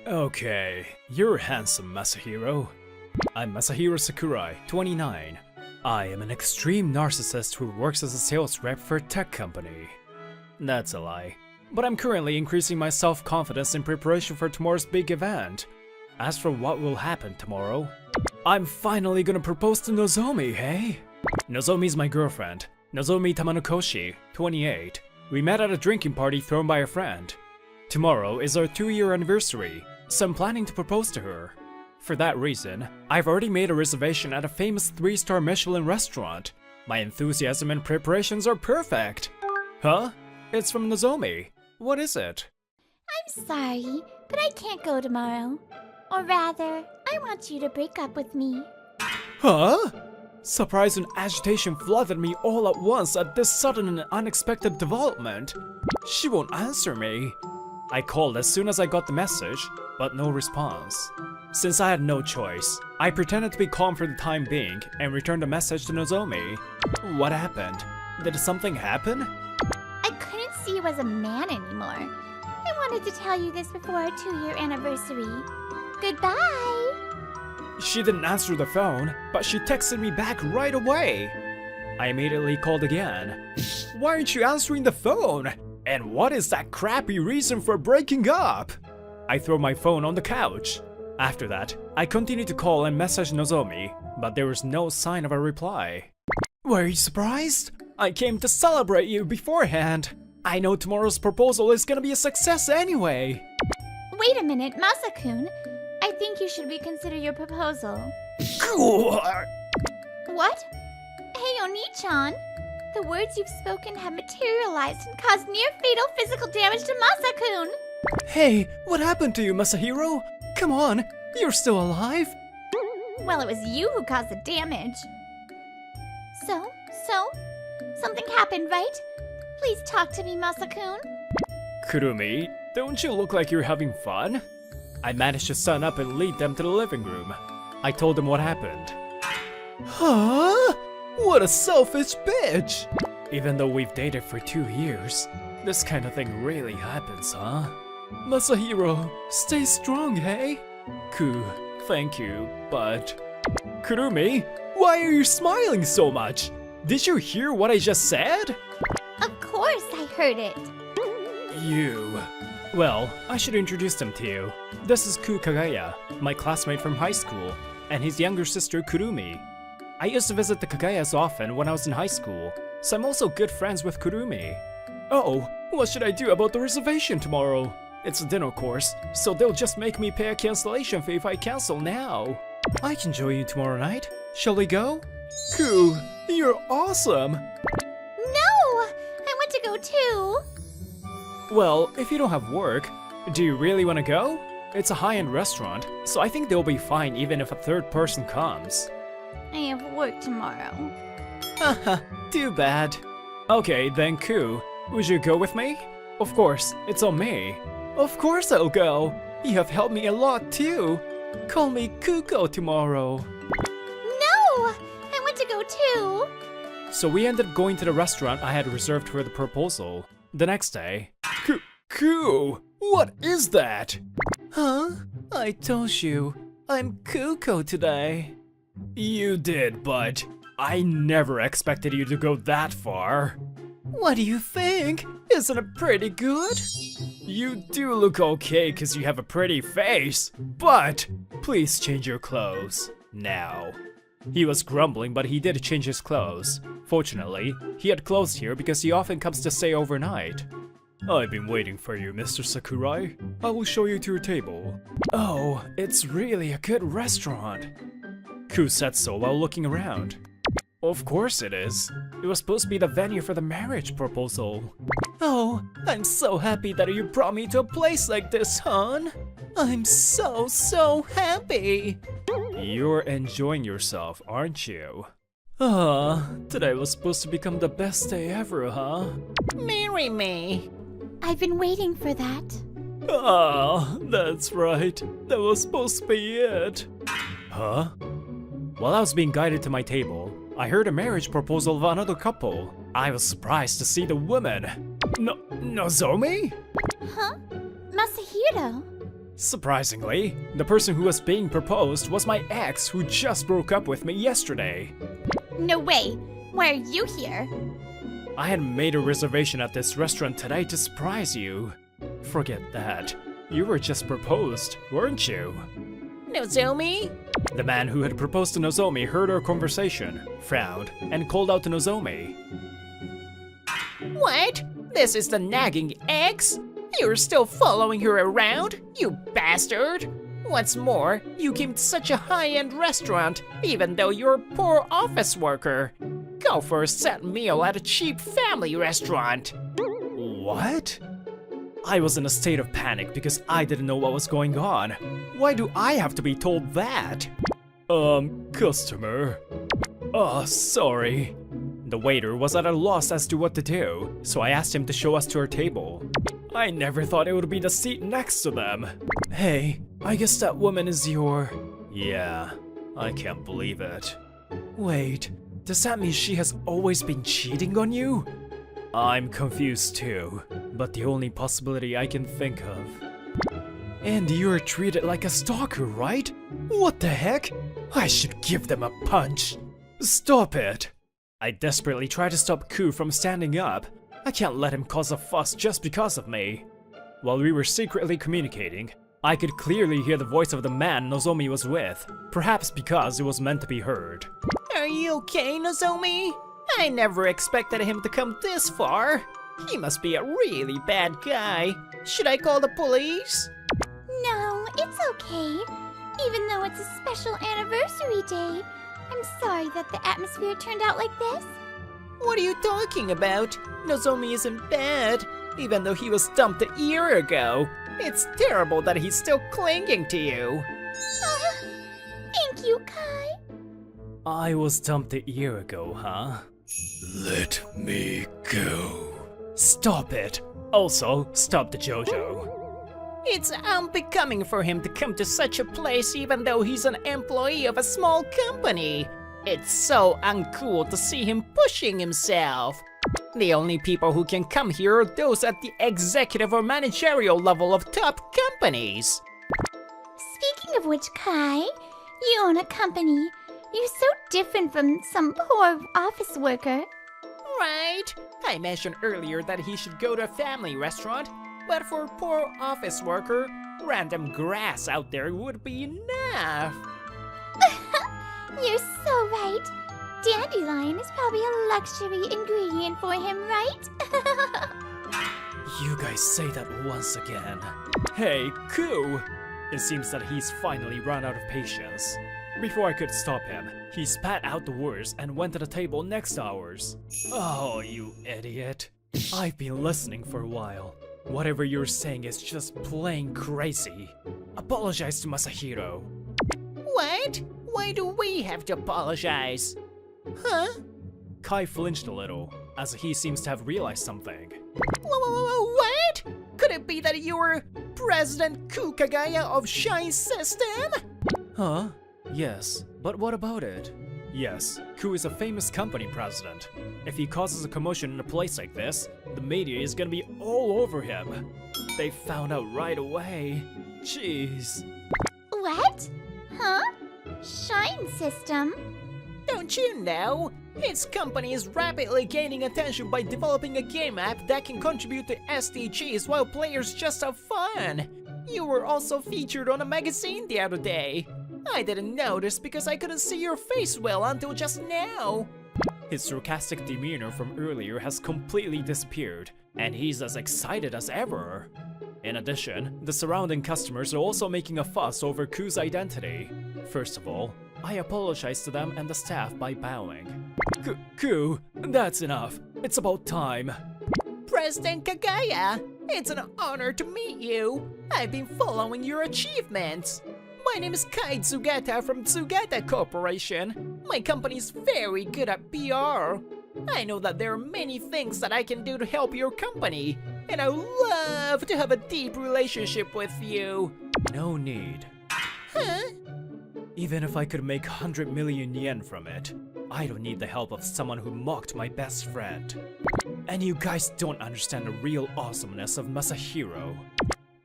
Okay, you're handsome, Masahiro. I'm Masahiro Sakurai, 29. I am an extreme narcissist who works as a sales rep for a tech company. That's a lie. But I'm currently increasing my self-confidence in preparation for tomorrow's big event. As for what will happen tomorrow, I'm finally gonna propose to Nozomi, hey? Nozomi's my girlfriend, Nozomi Tamanokoshi, 28. We met at a drinking party thrown by a friend. Tomorrow is our 2-year anniversary, so I'm planning to propose to her. For that reason, I've already made a reservation at a famous 3-star Michelin restaurant. My enthusiasm and preparations are perfect. Huh? It's from Nozomi. What is it? I'm sorry, but I can't go tomorrow. Or rather, I want you to break up with me. Huh? Surprise and agitation flooded me all at once at this sudden and unexpected development. She won't answer me. I called as soon as I got the message, but no response. Since I had no choice, I pretended to be calm for the time being and returned a message to Nozomi. What happened? Did something happen? I couldn't see you as a man anymore. I wanted to tell you this before our 2-year anniversary. Goodbye! She didn't answer the phone, but she texted me back right away. I immediately called again. Why aren't you answering the phone? And what is that crappy reason for breaking up? I threw my phone on the couch. After that, I continued to call and message Nozomi, but there was no sign of a reply. Were you surprised? I came to celebrate you beforehand. I know tomorrow's proposal is gonna be a success anyway. Wait a minute, Masakun. I think you should reconsider your proposal. What? Hey, Oni-chan. The words you've spoken have materialized and caused near-fatal physical damage to Masakun. Hey, what happened to you, Masahiro? Come on, you're still alive? Well, it was you who caused the damage. So? Something happened, right? Please talk to me, Masakun. Kurumi, don't you look like you're having fun? I managed to stand up and lead them to the living room. I told them what happened. Huh? What a selfish bitch! Even though we've dated for 2 years, this kind of thing really happens, huh? Masahiro, stay strong, hey? Thank you, but... Kurumi, why are you smiling so much? Did you hear what I just said? Of course I heard it. You... Well, I should introduce them to you. This is Kagaya, my classmate from high school, and his younger sister Kurumi. I used to visit the Kagayas often when I was in high school, so I'm also good friends with Kurumi. Oh, what should I do about the reservation tomorrow? It's a dinner course, so they'll just make me pay a cancellation fee if I cancel now. I can join you tomorrow night. Shall we go? You're awesome! No! I want to go too! Well, if you don't have work, do you really want to go? It's a high-end restaurant, so I think they'll be fine even if a third person comes. I have work tomorrow. Haha, too bad. Okay, then would you go with me? Of course, it's on me. Of course I'll go. You have helped me a lot too. Call me Kuko tomorrow. No! I want to go too! So we ended up going to the restaurant I had reserved for the proposal. The next day... What is that? Huh? I told you, I'm Kuko today. You did, but I never expected you to go that far. What do you think? Isn't it pretty good? You do look okay because you have a pretty face, but please change your clothes now. He was grumbling, but he did change his clothes. Fortunately, he had clothes here because he often comes to stay overnight. I've been waiting for you, Mr. Sakurai. I will show you to your table. Oh, it's really a good restaurant. Ku said so while looking around. Of course it is. It was supposed to be the venue for the marriage proposal. Oh, I'm so happy that you brought me to a place like this, hon. I'm so happy. You're enjoying yourself, aren't you? Today was supposed to become the best day ever, huh? Marry me. I've been waiting for that. That's right. That was supposed to be it. Huh? While I was being guided to my table, I heard a marriage proposal of another couple. I was surprised to see the woman. Nozomi? Huh? Masahiro? Surprisingly, the person who was being proposed was my ex who just broke up with me yesterday. No way. Why are you here? I had made a reservation at this restaurant today to surprise you. Forget that. You were just proposed, weren't you? Nozomi? The man who had proposed to Nozomi heard our conversation, frowned, and called out to Nozomi. What? This is the nagging ex? You're still following her around, you bastard? What's more, you came to such a high-end restaurant, even though you're a poor office worker. Go for a set meal at a cheap family restaurant. What? I was in a state of panic because I didn't know what was going on. Why do I have to be told that? Customer. Oh, sorry. The waiter was at a loss as to what to do, so I asked him to show us to our table. I never thought it would be the seat next to them. Hey, I guess that woman is your... Yeah, I can't believe it. Wait, does that mean she has always been cheating on you? I'm confused too, but the only possibility I can think of. And you're treated like a stalker, right? What the heck? I should give them a punch. Stop it! I desperately try to stop Ku from standing up. I can't let him cause a fuss just because of me. While we were secretly communicating, I could clearly hear the voice of the man Nozomi was with, perhaps because it was meant to be heard. Are you okay, Nozomi? I never expected him to come this far. He must be a really bad guy. Should I call the police? No, it's okay. Even though it's a special anniversary day, I'm sorry that the atmosphere turned out like this. What are you talking about? Nozomi isn't bad, even though he was dumped a year ago. It's terrible that he's still clinging to you. Thank you, Kai. I was dumped a year ago, huh? Let me go. Stop it. Also, stop the JoJo. It's unbecoming for him to come to such a place even though he's an employee of a small company. It's so uncool to see him pushing himself. The only people who can come here are those at the executive or managerial level of top companies. Speaking of which, Kai, you own a company. You're so different from some poor office worker. Right. I mentioned earlier that he should go to a family restaurant, but for a poor office worker, random grass out there would be enough. You're so right. Dandelion is probably a luxury ingredient for him, right? You guys say that once again. Hey, Ku! It seems that he's finally run out of patience. Before I could stop him, he spat out the words and went to the table next to ours. Oh, you idiot. I've been listening for a while. Whatever you're saying is just plain crazy. Apologize to Masahiro. What? Why do we have to apologize? Huh? Kai flinched a little, as he seems to have realized something. What? Could it be that you were President Kukagaya of Shine System? Huh? Yes, but what about it? Yes, Ku is a famous company president. If he causes a commotion in a place like this, the media is gonna be all over him. They found out right away. Jeez. What? Huh? Shine system? Don't you know? His company is rapidly gaining attention by developing a game app that can contribute to SDGs while players just have fun. You were also featured on a magazine the other day. I didn't notice because I couldn't see your face well until just now. His sarcastic demeanor from earlier has completely disappeared, and he's as excited as ever. In addition, the surrounding customers are also making a fuss over Ku's identity. First of all, I apologize to them and the staff by bowing. Ku, that's enough. It's about time. President Kagaya, it's an honor to meet you. I've been following your achievements. My name is Kai Tsugata from Tsugata Corporation. My company is very good at PR. I know that there are many things that I can do to help your company, and I would love to have a deep relationship with you. No need. Huh? Even if I could make 100 million yen from it, I don't need the help of someone who mocked my best friend. And you guys don't understand the real awesomeness of Masahiro.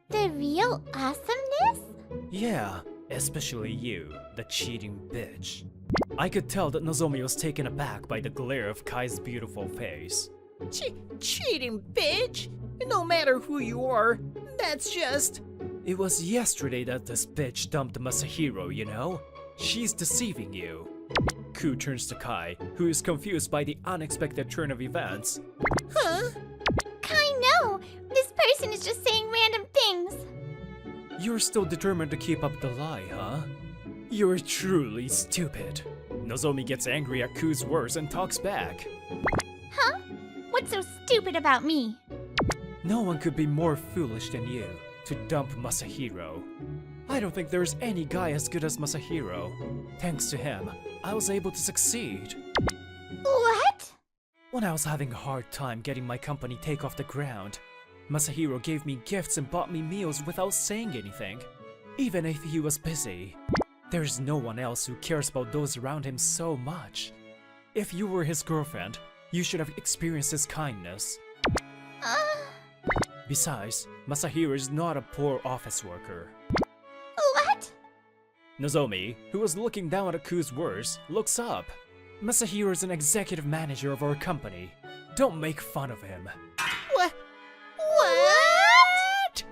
The real awesomeness? Yeah, especially you, the cheating bitch. I could tell that Nozomi was taken aback by the glare of Kai's beautiful face. Cheating bitch? No matter who you are, that's just... It was yesterday that this bitch dumped Masahiro, you know? She's deceiving you. Ku turns to Kai, who is confused by the unexpected turn of events. Huh? Kai, no! This person is just saying random things. You're still determined to keep up the lie, huh? You're truly stupid. Nozomi gets angry at Ku's words and talks back. Huh? What's so stupid about me? No one could be more foolish than you to dump Masahiro. I don't think there's any guy as good as Masahiro. Thanks to him, I was able to succeed. What? When I was having a hard time getting my company take off the ground, Masahiro gave me gifts and bought me meals without saying anything, even if he was busy. There's no one else who cares about those around him so much. If you were his girlfriend, you should have experienced his kindness. Besides, Masahiro is not a poor office worker. What? Nozomi, who was looking down at Ku's words, looks up. Masahiro is an executive manager of our company. Don't make fun of him. What? What?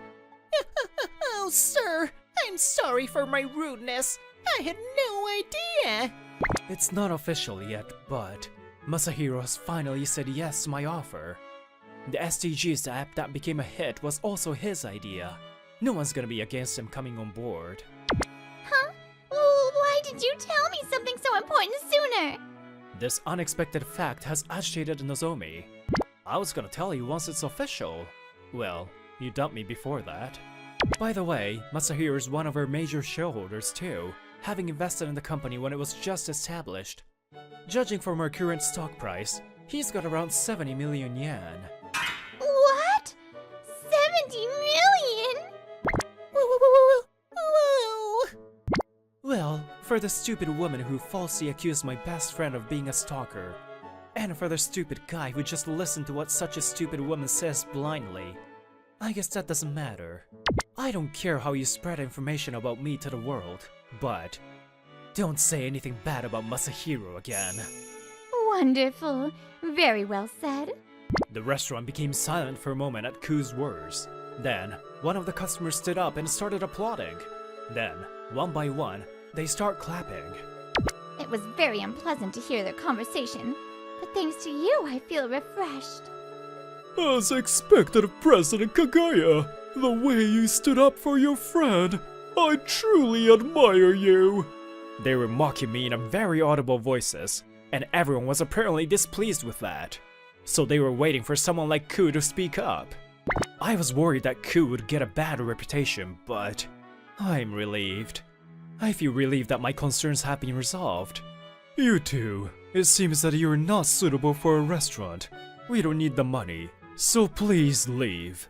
Oh, sir, I'm sorry for my rudeness. I had no idea. It's not official yet, but Masahiro has finally said yes to my offer. The SDGs app that became a hit was also his idea. No one's gonna be against him coming on board. Huh? Well, why did you tell me something so important sooner? This unexpected fact has agitated Nozomi. I was gonna tell you once it's official. Well, you dumped me before that. By the way, Masahiro is one of our major shareholders too, having invested in the company when it was just established. Judging from our current stock price, he's got around 70 million yen. What? 70 million? Whoa. Well, for the stupid woman who falsely accused my best friend of being a stalker, and for the stupid guy who just listened to what such a stupid woman says blindly, I guess that doesn't matter. I don't care how you spread information about me to the world, but don't say anything bad about Masahiro again. Wonderful. Very well said. The restaurant became silent for a moment at Ku's words. Then, one of the customers stood up and started applauding. Then, one by one, they start clapping. It was very unpleasant to hear their conversation, but thanks to you, I feel refreshed. As expected, President Kagaya, the way you stood up for your friend, I truly admire you. They were mocking me in very audible voices, and everyone was apparently displeased with that. So they were waiting for someone like Ku to speak up. I was worried that Ku would get a bad reputation, but I'm relieved. I feel relieved that my concerns have been resolved. You two, it seems that you're not suitable for a restaurant. We don't need the money, so please leave.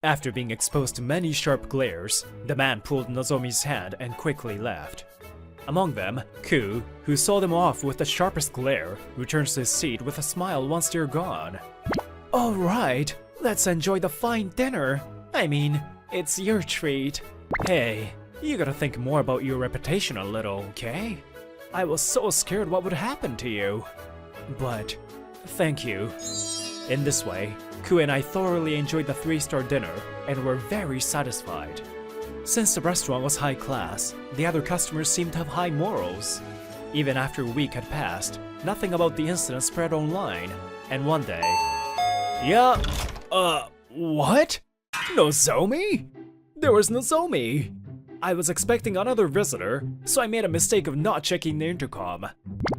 After being exposed to many sharp glares, the man pulled Nozomi's hand and quickly left. Among them, Ku, who saw them off with the sharpest glare, returns to his seat with a smile once they're gone. Alright, let's enjoy the fine dinner. I mean, it's your treat. Hey, you gotta think more about your reputation a little, okay? I was so scared what would happen to you. But, thank you. In this way, Ku and I thoroughly enjoyed the 3-star dinner and were very satisfied. Since the restaurant was high class, the other customers seemed to have high morals. Even after a week had passed, nothing about the incident spread online, and one day... what? Nozomi? There was Nozomi! I was expecting another visitor, so I made a mistake of not checking the intercom.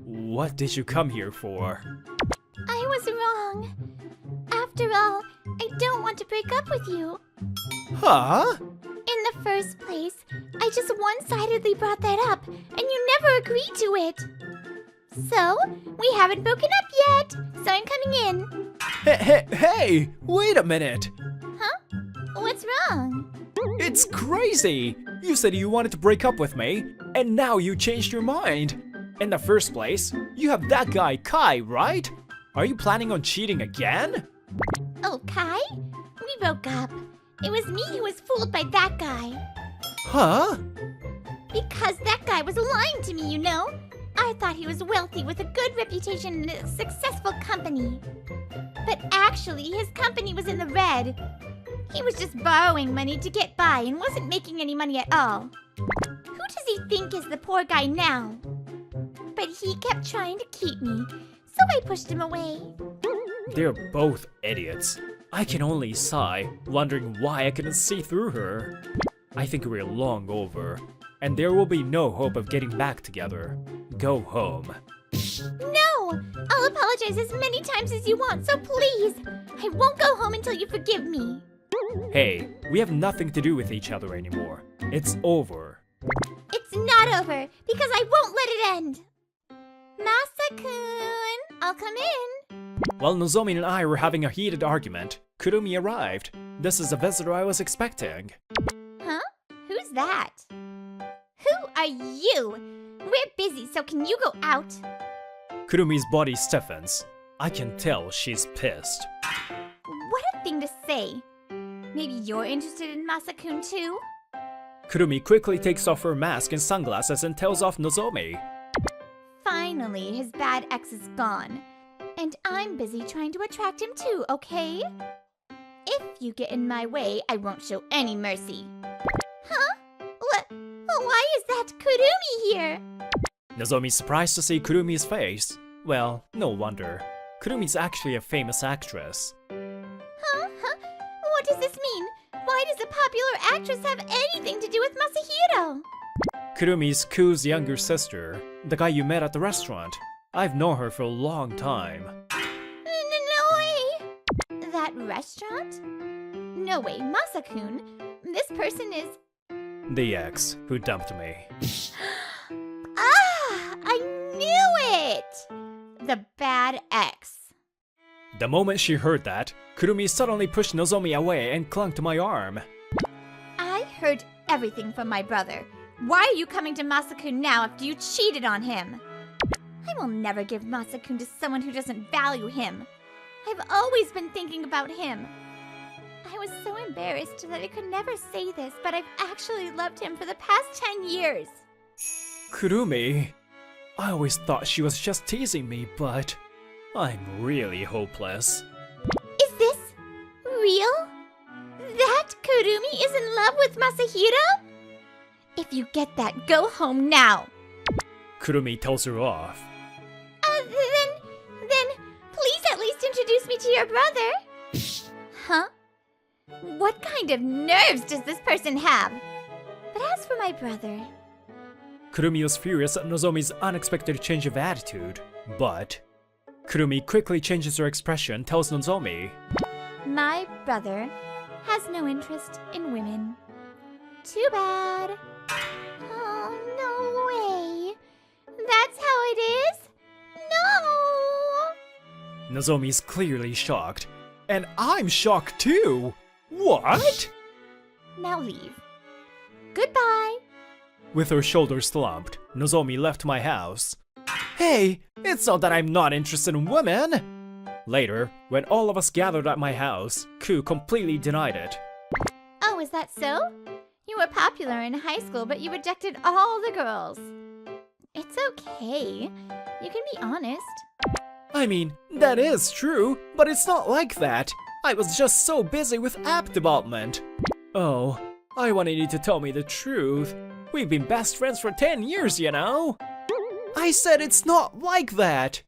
What did you come here for? I was wrong. After all, I don't want to break up with you. Huh? In the first place, I just one-sidedly brought that up, and you never agreed to it. So, we haven't broken up yet, so I'm coming in. Hey, wait a minute! Huh? What's wrong? It's crazy! You said you wanted to break up with me, and now you changed your mind. In the first place, you have that guy Kai, right? Are you planning on cheating again? Oh, Kai? We broke up. It was me who was fooled by that guy. Huh? Because that guy was lying to me, you know? I thought he was wealthy with a good reputation and a successful company. But actually, his company was in the red. He was just borrowing money to get by and wasn't making any money at all. Who does he think is the poor guy now? But he kept trying to keep me, so I pushed him away. They're both idiots. I can only sigh, wondering why I couldn't see through her. I think we're long over, and there will be no hope of getting back together. Go home. No! I'll apologize as many times as you want, so please! I won't go home until you forgive me. Hey, we have nothing to do with each other anymore. It's over. It's not over, because I won't let it end. Masa-kun, I'll come in. While Nozomi and I were having a heated argument, Kurumi arrived. This is the visitor I was expecting. Huh? Who's that? Who are you? We're busy, so can you go out? Kurumi's body stiffens. I can tell she's pissed. What a thing to say. Maybe you're interested in Masa-kun too? Kurumi quickly takes off her mask and sunglasses and tells off Nozomi. Finally, his bad ex is gone. And I'm busy trying to attract him too, okay? If you get in my way, I won't show any mercy. Huh? Why is that Kurumi here? Nozomi's surprised to see Kurumi's face. Well, no wonder. Kurumi's actually a famous actress. Huh? What does this mean? Why does a popular actress have anything to do with Masahiro? Kurumi's Ku's younger sister, the guy you met at the restaurant. I've known her for a long time. No way! That restaurant? No way, Masa-kun. This person is... The ex who dumped me. Ah! I knew it! The bad ex. The moment she heard that, Kurumi suddenly pushed Nozomi away and clung to my arm. I heard everything from my brother. Why are you coming to Masa-kun now after you cheated on him? I will never give Masa-kun to someone who doesn't value him. I've always been thinking about him. I was so embarrassed that I could never say this, but I've actually loved him for the past 10 years. Kurumi, I always thought she was just teasing me, but I'm really hopeless. Is this real? That Kurumi is in love with Masahiro? If you get that, go home now. Kurumi tells her off. Then please at least introduce me to your brother. Huh? What kind of nerves does this person have? But as for my brother... Kurumi was furious at Nozomi's unexpected change of attitude, but Kurumi quickly changes her expression and tells Nozomi, My brother has no interest in women. Too bad. Oh, no way. That's how it is? No! Nozomi's clearly shocked, and I'm shocked too! What? Now leave. Goodbye. With her shoulders slumped, Nozomi left my house. Hey, it's not that I'm not interested in women! Later, when all of us gathered at my house, Ku completely denied it. Oh, is that so? You were popular in high school, but you rejected all the girls. It's okay. You can be honest. I mean, that is true, but it's not like that. I was just so busy with app development. Oh, I wanted you to tell me the truth. We've been best friends for 10 years, you know? I said it's not like that!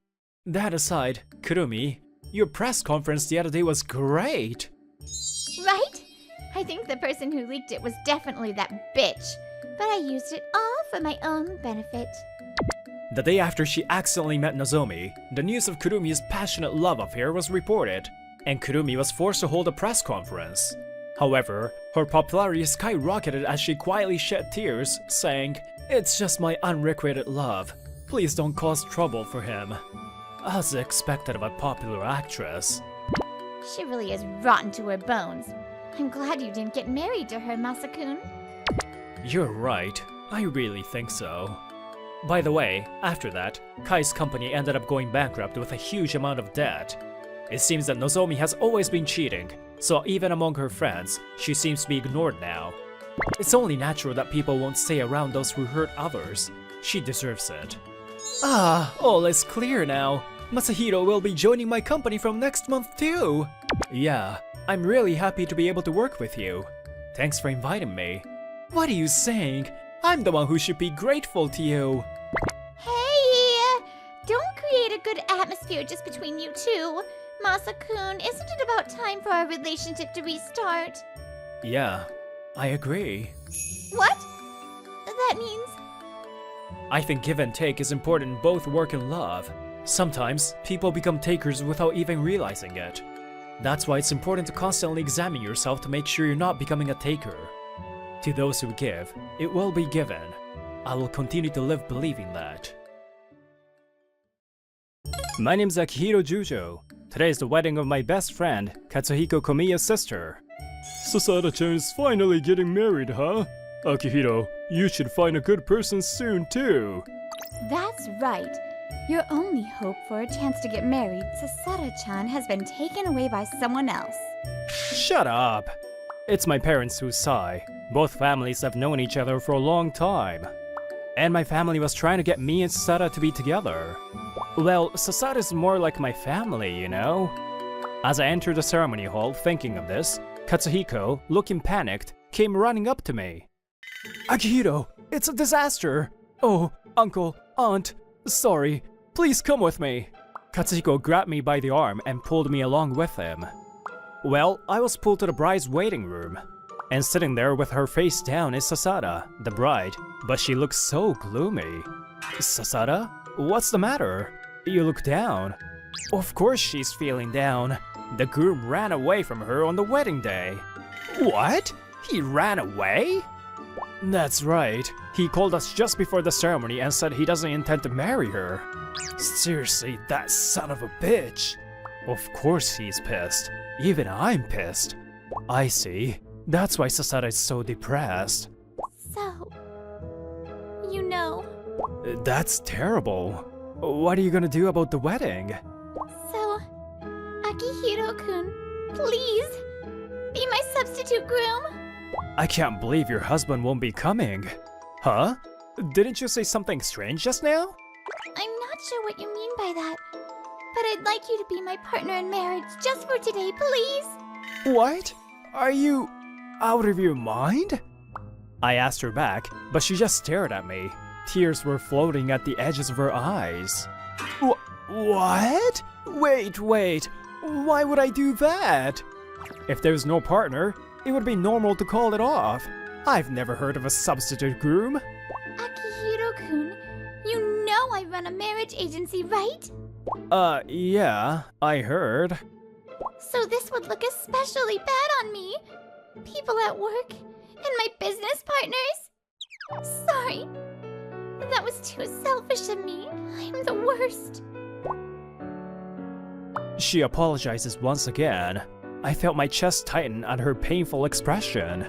That aside, Kurumi, your press conference the other day was great! Right? I think the person who leaked it was definitely that bitch. But I used it all for my own benefit. The day after she accidentally met Nozomi, the news of Kurumi's passionate love affair was reported, and Kurumi was forced to hold a press conference. However, her popularity skyrocketed as she quietly shed tears, saying, "It's just my unrequited love. Please don't cause trouble for him." As expected of a popular actress. She really is rotten to her bones. I'm glad you didn't get married to her, Masa-kun. You're right. I really think so. By the way, after that, Kai's company ended up going bankrupt with a huge amount of debt. It seems that Nozomi has always been cheating, so even among her friends, she seems to be ignored now. It's only natural that people won't stay around those who hurt others. She deserves it. Ah, all is clear now. Masahiro will be joining my company from next month too. Yeah, I'm really happy to be able to work with you. Thanks for inviting me. What are you saying? I'm the one who should be grateful to you. Hey! Don't create a good atmosphere just between you two. Masa-kun, isn't it about time for our relationship to restart? Yeah, I agree. What? That means... I think give and take is important in both work and love. Sometimes, people become takers without even realizing it. That's why it's important to constantly examine yourself to make sure you're not becoming a taker. To those who give, it will be given. I will continue to live believing that. My name's Akihiro Jujo. Today is the wedding of my best friend, Katsuhiko Komiya's sister. Sasada-chan is finally getting married, huh? Akihiro, you should find a good person soon too. That's right. Your only hope for a chance to get married, Sasada-chan, has been taken away by someone else. Shut up! It's my parents who sigh. Both families have known each other for a long time. And my family was trying to get me and Sasada to be together. Well, Sasada is more like my family, you know? As I entered the ceremony hall thinking of this, Katsuhiko, looking panicked, came running up to me. Akihiro, it's a disaster! Oh, uncle, aunt, sorry, please come with me. Katsuhiko grabbed me by the arm and pulled me along with him. Well, I was pulled to the bride's waiting room. And sitting there with her face down is Sasada, the bride, but she looks so gloomy. Sasada? What's the matter? You look down. Of course she's feeling down. The groom ran away from her on the wedding day. What? He ran away? That's right. He called us just before the ceremony and said he doesn't intend to marry her. Seriously, that son of a bitch. Of course he's pissed. Even I'm pissed. I see. That's why Sasada is so depressed. So... you know... That's terrible. What are you gonna do about the wedding? So... Akihiro-kun, please, be my substitute groom? I can't believe your husband won't be coming. Huh? Didn't you say something strange just now? I'm not sure what you mean by that, but I'd like you to be my partner in marriage just for today, please. What? Are you out of your mind? I asked her back, but she just stared at me. Tears were floating at the edges of her eyes. What? Wait. Why would I do that? If there's no partner, it would be normal to call it off. I've never heard of a substitute groom. Akihiro-kun, you know I run a marriage agency, right? Yeah, I heard. So this would look especially bad on me. People at work, and my business partners. Sorry. That was too selfish of me. I'm the worst. She apologizes once again. I felt my chest tighten at her painful expression.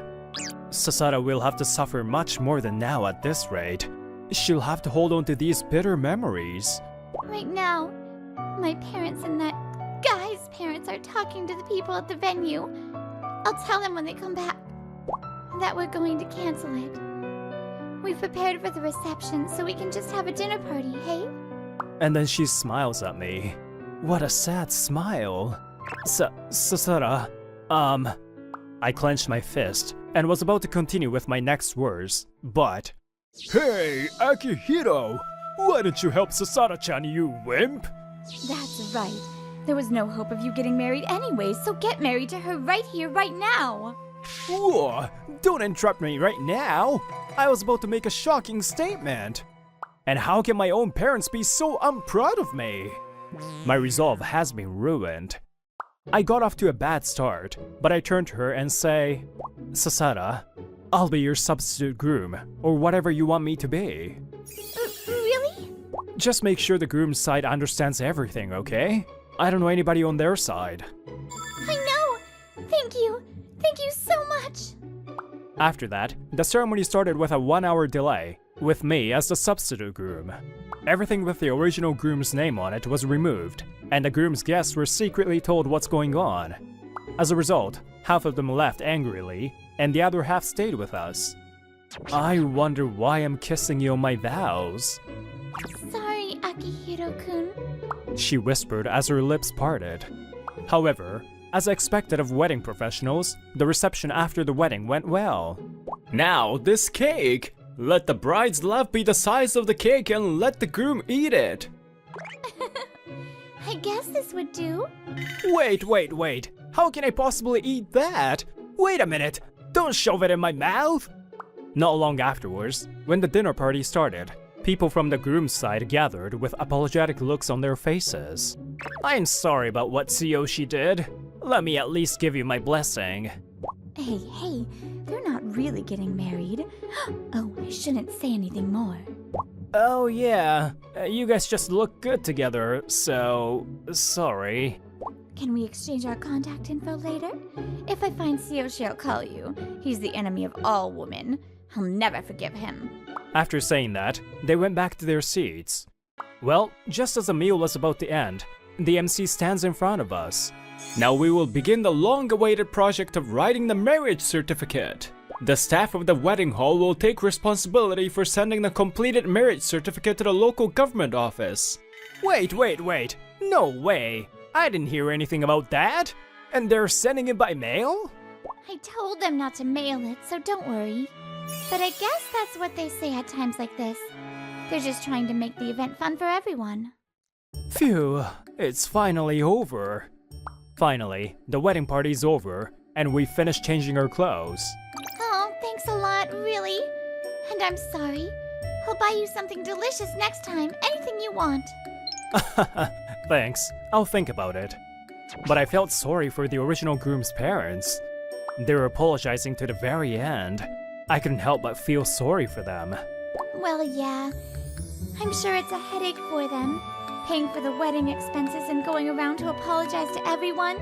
Sasada will have to suffer much more than now at this rate. She'll have to hold on to these bitter memories. Right now, my parents and that guy's parents are talking to the people at the venue. I'll tell them when they come back that we're going to cancel it. We've prepared for the reception so we can just have a dinner party, hey? And then she smiles at me. What a sad smile. Sasada, I clenched my fist and was about to continue with my next words, but... Hey, Akihiro! Why don't you help Sasada-chan, you wimp? That's right. There was no hope of you getting married anyway, so get married to her right here, right now! Whoa, don't interrupt me right now! I was about to make a shocking statement! And how can my own parents be so unproud of me? My resolve has been ruined. I got off to a bad start, but I turned to her and say, Sasada, I'll be your substitute groom, or whatever you want me to be. Really? Just make sure the groom's side understands everything, okay? I don't know anybody on their side. I know! Thank you! Thank you so much! After that, the ceremony started with a 1-hour delay, with me as the substitute groom. Everything with the original groom's name on it was removed, and the groom's guests were secretly told what's going on. As a result, half of them left angrily, and the other half stayed with us. I wonder why I'm kissing you on my vows, Sorry, Akihiro-kun. she whispered as her lips parted. However, as expected of wedding professionals, the reception after the wedding went well. Now, this cake! Let the bride's love be the size of the cake and let the groom eat it! I guess this would do. Wait. How can I possibly eat that? Wait a minute! Don't shove it in my mouth! Not long afterwards, when the dinner party started, people from the groom's side gathered with apologetic looks on their faces. I'm sorry about what Tsuyoshi did. Let me at least give you my blessing. Hey, they're not really getting married. Oh, I shouldn't say anything more. Oh yeah, you guys just look good together, so sorry. Can we exchange our contact info later? If I find Tsuyoshi, I'll call you. He's the enemy of all women. I'll never forgive him. After saying that, they went back to their seats. Well, just as the meal was about to end, the MC stands in front of us. Now we will begin the long-awaited project of writing the marriage certificate. The staff of the wedding hall will take responsibility for sending the completed marriage certificate to the local government office. Wait. No way. I didn't hear anything about that. And they're sending it by mail? I told them not to mail it, so don't worry. But I guess that's what they say at times like this. They're just trying to make the event fun for everyone. Phew, it's finally over. Finally, the wedding party's over, and we finished changing our clothes. Oh, thanks a lot, really. And I'm sorry. I'll buy you something delicious next time. Anything you want. Thanks, I'll think about it. But I felt sorry for the original groom's parents. They were apologizing to the very end. I couldn't help but feel sorry for them. Well, yeah. I'm sure it's a headache for them. Paying for the wedding expenses and going around to apologize to everyone.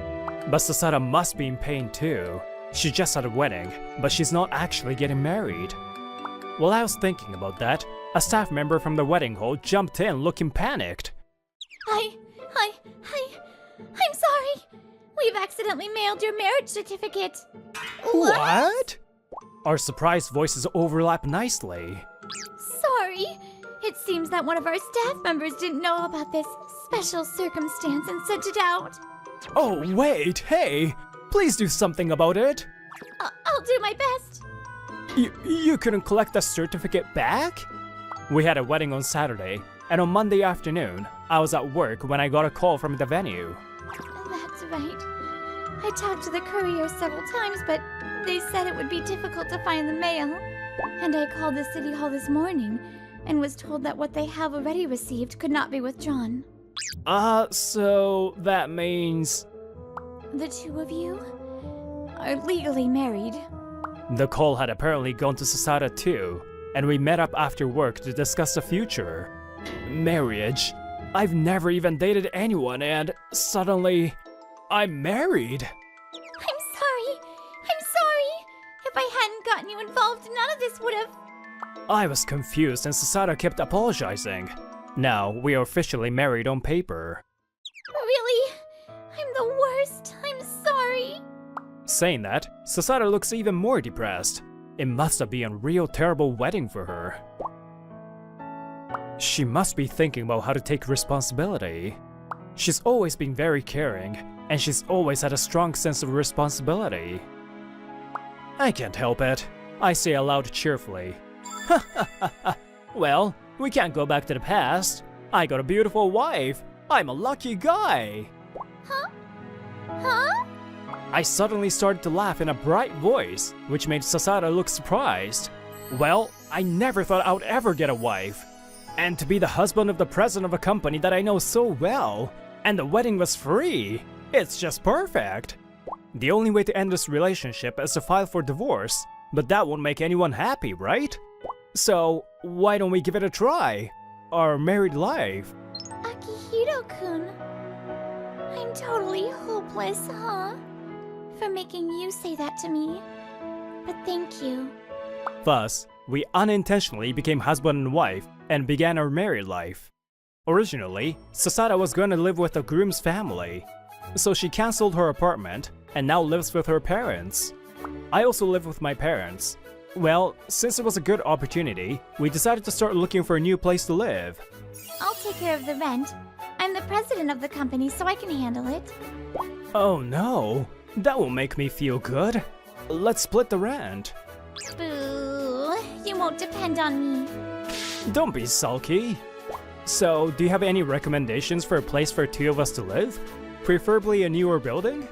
But Sasada must be in pain too. She just had a wedding, but she's not actually getting married. While I was thinking about that, a staff member from the wedding hall jumped in looking panicked. I'm sorry. We've accidentally mailed your marriage certificate. What? Our surprised voices overlap nicely. Sorry. It seems that one of our staff members didn't know about this special circumstance and sent it out. Oh wait, hey! Please do something about it! I'll do my best. You couldn't collect the certificate back? We had a wedding on Saturday, and on Monday afternoon, I was at work when I got a call from the venue. That's right. I talked to the courier several times, but they said it would be difficult to find the mail. And I called the city hall this morning and was told that what they have already received could not be withdrawn. So that means... The two of you are legally married. The call had apparently gone to Sasada too, and we met up after work to discuss the future. Marriage. I've never even dated anyone and suddenly, I'm married. I'm sorry. If I hadn't gotten you involved, none of this would have... I was confused and Sasada kept apologizing. Now, we are officially married on paper. Really? I'm the worst. I'm sorry. Saying that, Sasada looks even more depressed. It must have been a real terrible wedding for her. She must be thinking about how to take responsibility. She's always been very caring, and she's always had a strong sense of responsibility. I can't help it. I say aloud cheerfully. Well, we can't go back to the past. I got a beautiful wife. I'm a lucky guy. Huh? I suddenly started to laugh in a bright voice, which made Sasada look surprised. Well, I never thought I would ever get a wife. And to be the husband of the president of a company that I know so well. And the wedding was free. It's just perfect. The only way to end this relationship is to file for divorce, but that won't make anyone happy, right? So, why don't we give it a try? Our married life. Akihiro-kun. I'm totally hopeless, huh? For making you say that to me. But thank you. Thus, we unintentionally became husband and wife and began our married life. Originally, Sasada was going to live with the groom's family, so she cancelled her apartment and now lives with her parents. I also live with my parents. Well, since it was a good opportunity, we decided to start looking for a new place to live. I'll take care of the rent. I'm the president of the company, so I can handle it. Oh no, that will make me feel good. Let's split the rent. Boo. You won't depend on me. Don't be sulky. So, do you have any recommendations for a place for two of us to live? Preferably a newer building?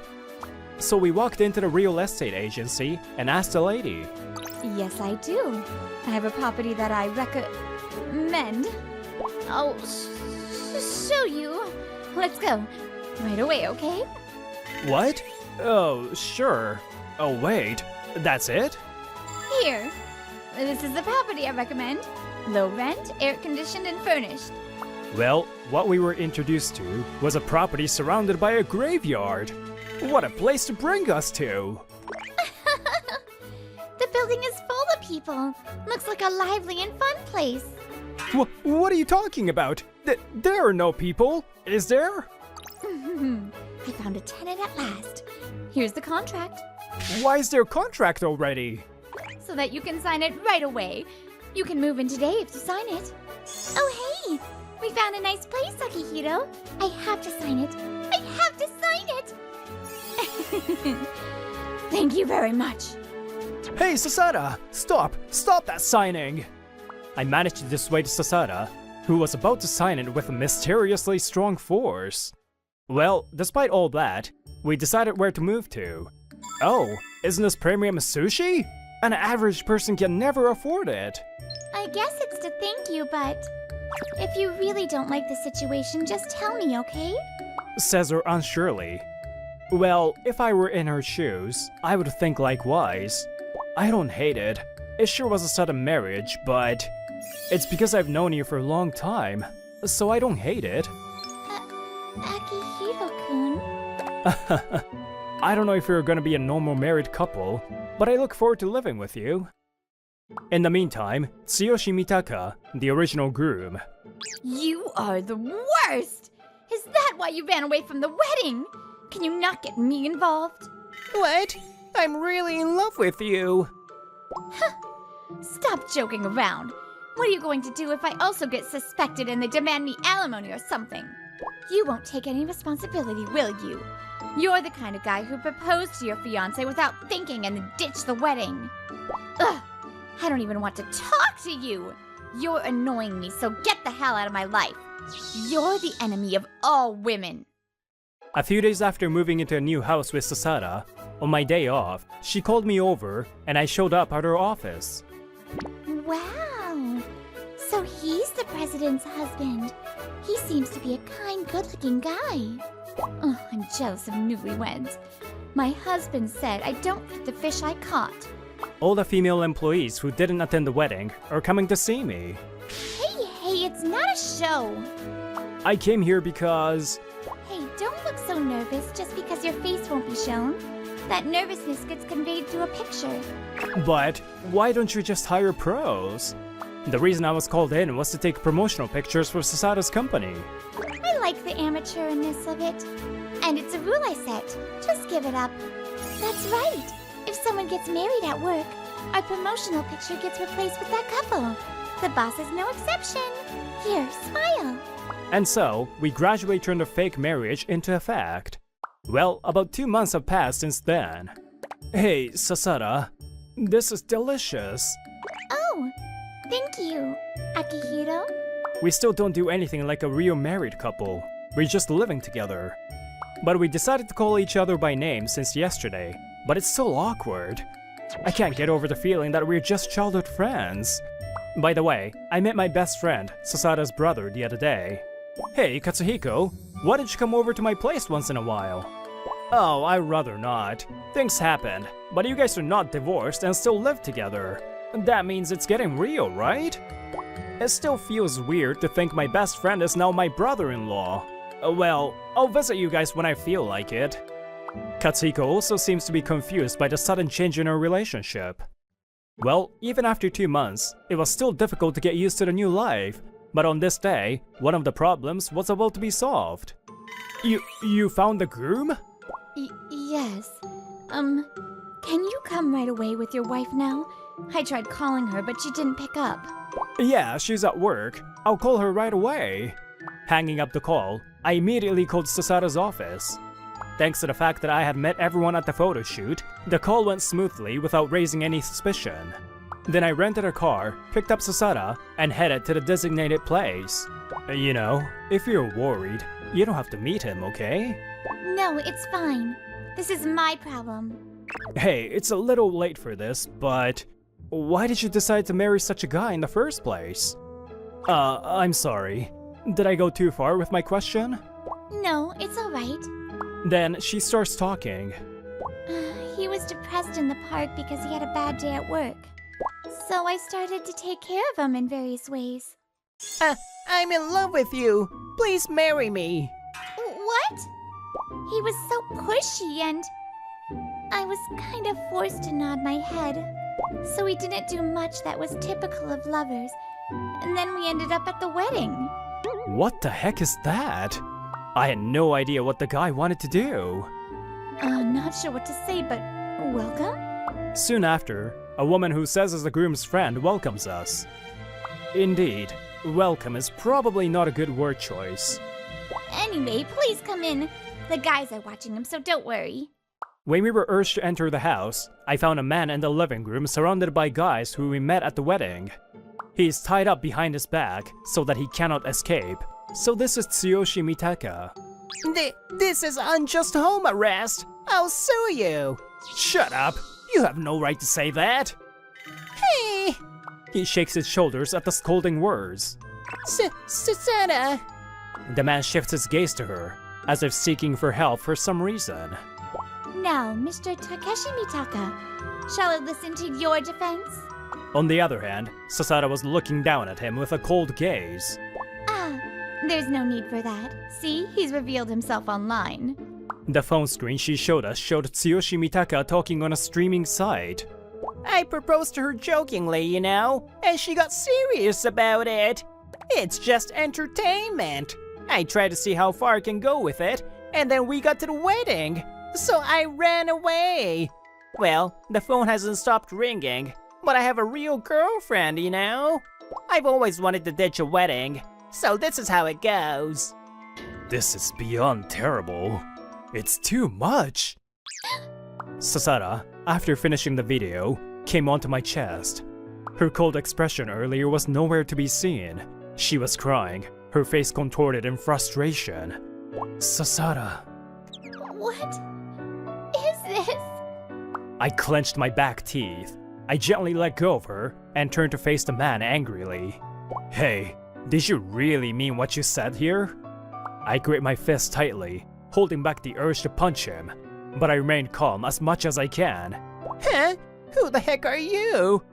So we walked into the real estate agency and asked the lady. Yes, I do. I have a property that I recommend. I'll show you. Let's go. Right away, okay? What? Oh, sure. Oh wait, that's it? Here. This is the property I recommend. Low rent, air-conditioned, and furnished. Well, what we were introduced to was a property surrounded by a graveyard. What a place to bring us to! The building is full of people. Looks like a lively and fun place. What are you talking about? There are no people, is there? I found a tenant at last. Here's the contract, Why is there a contract already? so that you can sign it right away. You can move in today if you sign it. Oh, hey! We found a nice place, Akihiro. I have to sign it. I have to sign it! Thank you very much. Hey, Sasada! Stop that signing! I managed to dissuade Sasada, who was about to sign it with a mysteriously strong force. Well, despite all that, we decided where to move to. Oh, isn't this premium sushi? An average person can never afford it. I guess it's to thank you, but if you really don't like the situation, just tell me, okay? Says her unsurely. Well, if I were in her shoes, I would think likewise. I don't hate it. It sure was a sudden marriage, but it's because I've known you for a long time, so I don't hate it. Akihiro-kun? I don't know if you're gonna be a normal married couple, but I look forward to living with you. In the meantime, Tsuyoshi Mitaka, the original groom. You are the worst! Is that why you ran away from the wedding? Can you not get me involved? What? I'm really in love with you. Stop joking around. What are you going to do if I also get suspected and they demand me alimony or something? You won't take any responsibility, will you? You're the kind of guy who proposed to your fiancé without thinking and then ditched the wedding. Ugh! I don't even want to talk to you! You're annoying me, so get the hell out of my life. You're the enemy of all women. A few days after moving into a new house with Sasada, on my day off, she called me over and I showed up at her office. Wow! So he's the president's husband. He seems to be a kind, good-looking guy. Oh, I'm jealous of newlyweds. My husband said I don't fit the fish I caught. All the female employees who didn't attend the wedding are coming to see me. Hey, it's not a show. I came here because... Hey, don't look so nervous just because your face won't be shown. That nervousness gets conveyed through a picture. But why don't you just hire pros? The reason I was called in was to take promotional pictures for Sasada's company. I like the amateurness of it. And it's a rule I set. Just give it up. That's right. If someone gets married at work, our promotional picture gets replaced with that couple. The boss is no exception. Here, smile. And so, we gradually turned a fake marriage into a fact. Well, about 2 months have passed since then. Hey, Sasada, this is delicious. Oh, thank you, Akihiro. We still don't do anything like a real married couple. We're just living together. But we decided to call each other by name since yesterday, but it's so awkward. I can't get over the feeling that we're just childhood friends. By the way, I met my best friend, Sasada's brother, the other day. Hey, Katsuhiko, why don't you come over to my place once in a while? Oh, I'd rather not. Things happened, but you guys are not divorced and still live together. That means it's getting real, right? It still feels weird to think my best friend is now my brother-in-law. Well, I'll visit you guys when I feel like it. Katsuhiko also seems to be confused by the sudden change in our relationship. Well, even after 2 months, it was still difficult to get used to the new life. But on this day, one of the problems was about to be solved. You found the groom? Yes. Can you come right away with your wife now? I tried calling her, but she didn't pick up. Yeah, she's at work. I'll call her right away. Hanging up the call, I immediately called Sasada's office. Thanks to the fact that I had met everyone at the photo shoot, the call went smoothly without raising any suspicion. Then I rented a car, picked up Sasada, and headed to the designated place. You know, if you're worried, you don't have to meet him, okay? No, it's fine. This is my problem. Hey, it's a little late for this, but why did you decide to marry such a guy in the first place? I'm sorry. Did I go too far with my question? No, it's alright. Then she starts talking. He was depressed in the park because he had a bad day at work. So I started to take care of him in various ways. I'm in love with you. Please marry me. What? He was so pushy and I was kind of forced to nod my head. So he didn't do much that was typical of lovers. And then we ended up at the wedding. What the heck is that? I had no idea what the guy wanted to do. Not sure what to say, but welcome? Soon after, a woman who says is the groom's friend welcomes us. Indeed, welcome is probably not a good word choice. Anyway, please come in. The guys are watching him, so don't worry. When we were urged to enter the house, I found a man in the living room surrounded by guys who we met at the wedding. He is tied up behind his back so that he cannot escape. So this is Tsuyoshi Mitaka. This is unjust home arrest. I'll sue you. Shut up! You have no right to say that! Hey! He shakes his shoulders at the scolding words. Susana! The man shifts his gaze to her, as if seeking for help for some reason. Now, Mr. Takeshi Mitaka, shall I listen to your defense? On the other hand, Sasada was looking down at him with a cold gaze. There's no need for that. See, he's revealed himself online. The phone screen she showed us showed Tsuyoshi Mitaka talking on a streaming site. I proposed to her jokingly, you know, and she got serious about it. It's just entertainment. I tried to see how far I can go with it, and then we got to the wedding, so I ran away. Well, the phone hasn't stopped ringing, but I have a real girlfriend, you know? I've always wanted to ditch a wedding, so this is how it goes. This is beyond terrible. It's too much. Sasada, after finishing the video, came onto my chest. Her cold expression earlier was nowhere to be seen. She was crying, her face contorted in frustration. Sasada. What is this? I clenched my back teeth. I gently let go of her and turned to face the man angrily. Hey, did you really mean what you said here? I gripped my fist tightly, holding back the urge to punch him, but I remained calm as much as I can. Huh? Who the heck are you?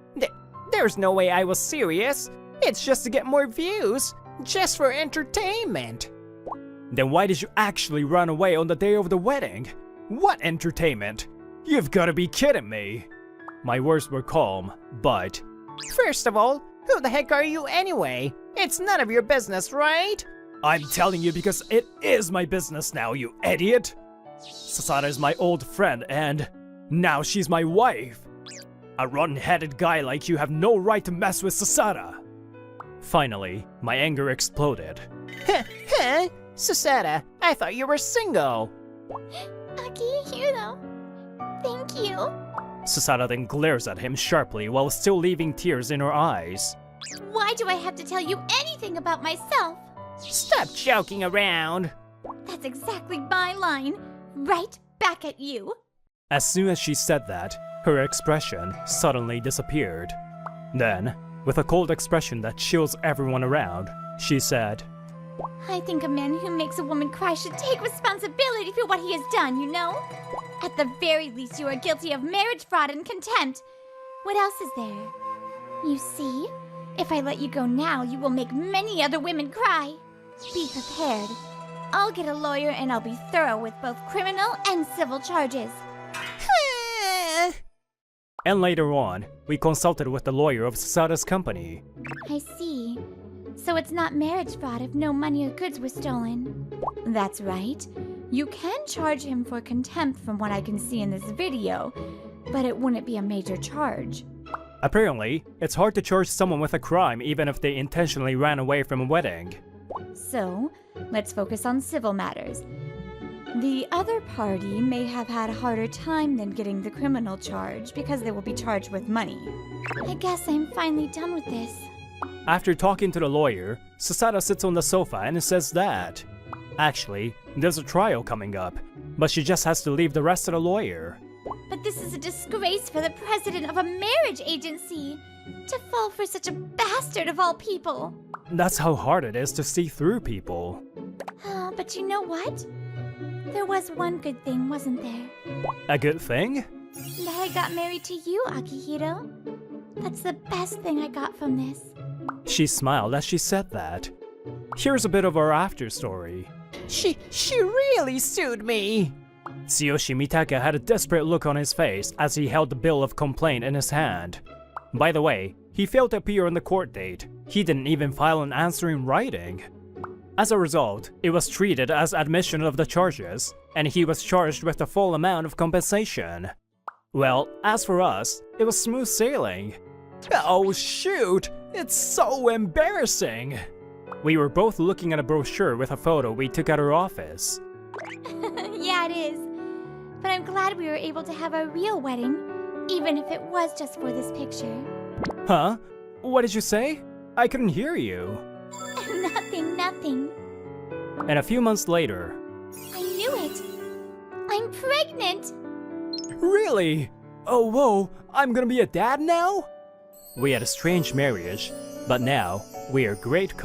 There's no way I was serious. It's just to get more views, just for entertainment. Then why did you actually run away on the day of the wedding? What entertainment? You've gotta be kidding me. My words were calm, but... First of all, who the heck are you anyway? It's none of your business, right? I'm telling you because it is my business now, you idiot! Sasada is my old friend and now she's my wife. A rotten-headed guy like you have no right to mess with Sasada. Finally, my anger exploded. Huh? Sasada, I thought you were single. Aki, you know. Thank you. Sasada then glares at him sharply while still leaving tears in her eyes. Why do I have to tell you anything about myself? Stop joking around. That's exactly my line. Right back at you. As soon as she said that, her expression suddenly disappeared. Then, with a cold expression that chills everyone around, she said, I think a man who makes a woman cry should take responsibility for what he has done, you know? At the very least, you are guilty of marriage fraud and contempt. What else is there? You see, if I let you go now, you will make many other women cry. Be prepared. I'll get a lawyer and I'll be thorough with both criminal and civil charges. And later on, we consulted with the lawyer of Sasada's company. I see. So it's not marriage fraud if no money or goods were stolen. That's right. You can charge him for contempt from what I can see in this video, but it wouldn't be a major charge. Apparently, it's hard to charge someone with a crime even if they intentionally ran away from a wedding. So, let's focus on civil matters. The other party may have had a harder time than getting the criminal charge because they will be charged with money. I guess I'm finally done with this. After talking to the lawyer, Sasada sits on the sofa and says that actually, there's a trial coming up, but she just has to leave the rest to the lawyer. But this is a disgrace for the president of a marriage agency to fall for such a bastard of all people. That's how hard it is to see through people. But you know what? There was one good thing, wasn't there? A good thing? That I got married to you, Akihiro. That's the best thing I got from this. She smiled as she said that. Here's a bit of our after story. She really sued me. Tsuyoshi Mitaka had a desperate look on his face as he held the bill of complaint in his hand. By the way, he failed to appear on the court date. He didn't even file an answer in writing. As a result, it was treated as admission of the charges, and he was charged with the full amount of compensation. Well, as for us, it was smooth sailing. Oh shoot, it's so embarrassing. We were both looking at a brochure with a photo we took at our office. Yeah, it is. But I'm glad we were able to have a real wedding, even if it was just for this picture. Huh? What did you say? I couldn't hear you. Nothing. And a few months later... I knew it! I'm pregnant! Really? Oh whoa, I'm gonna be a dad now? We had a strange marriage, but now we are great